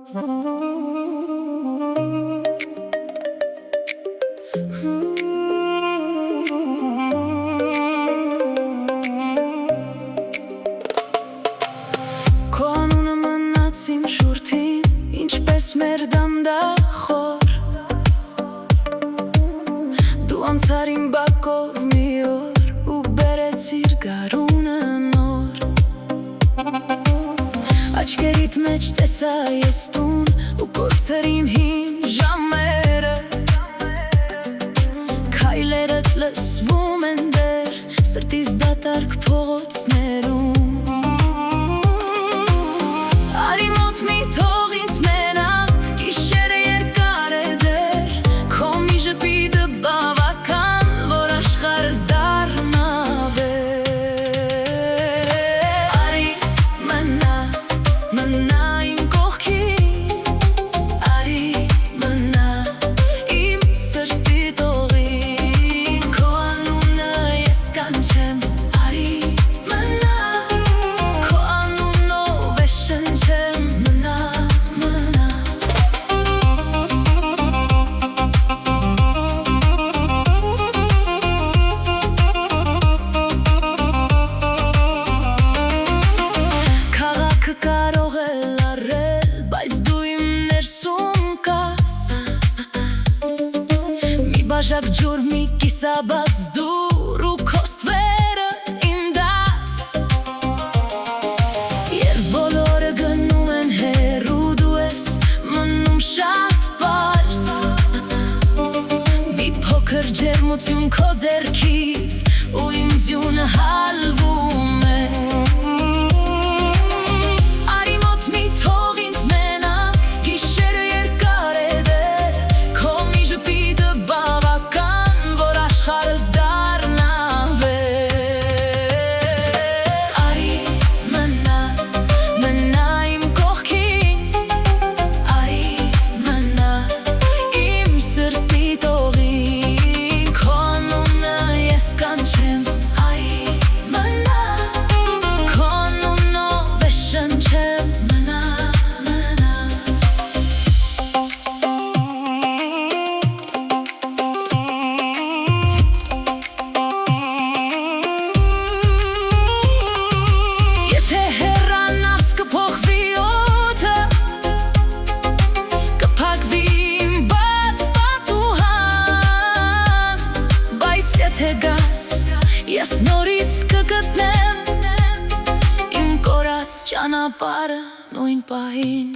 Քո անունը մնաց իմ շուրթին, ինչպես մեր դանդաղ Դու անցար իմ բակով մի օր ու բերեցիր գարունը նոր Աչքերիդ մեջ տեսա ես տուն ու կորցր իմ հին ժամերը Քայլերդ լսվում են դեռ սրտիս դատարկ փողոցներում Արի մոտ մի թող ինձ մենակ, գիշերը երկար է դեռ Քո մի ժպիտը բավական, որ աշխարհս դառնա վեր Արի մնա իմ կողքին Արի մնա իմ սրտի տողին Քո անունը ես կանչեմ Արի մնա Քո անունով է շնչեմ Մնա Քաղաքը կարող է լարել, բայց դու իմ ներսում կաս Մի բաժակ ջուր, մի կիսաբաց դուռ ու քո ստվերը իմ դաս Երբ բոլորը գնում են հեռու, դու ես մնում շատ պարզ Մի փոքր ջերմություն քո ձեռքից ու իմ ձյունը հալվում է Արի մոտ մի թող ինձ մենակ, գիշերը երկար է դեռ Քո մի ժպիտը բավական, որ աշխարհս դառնա վեր Արի մնա իմ կողքին Արի մնա իմ սրտի տողին Քո անունը ես կանչեմ Արի մնա Քո անունով է շնչեմ Մնա Եթե հեռանաս կփոխվի օդը Կփակվի իմ բաց պատուհան Բայց եթե գաս, ես նորից կգտնեմ Իմ կորած ճանապարհը նույն պահին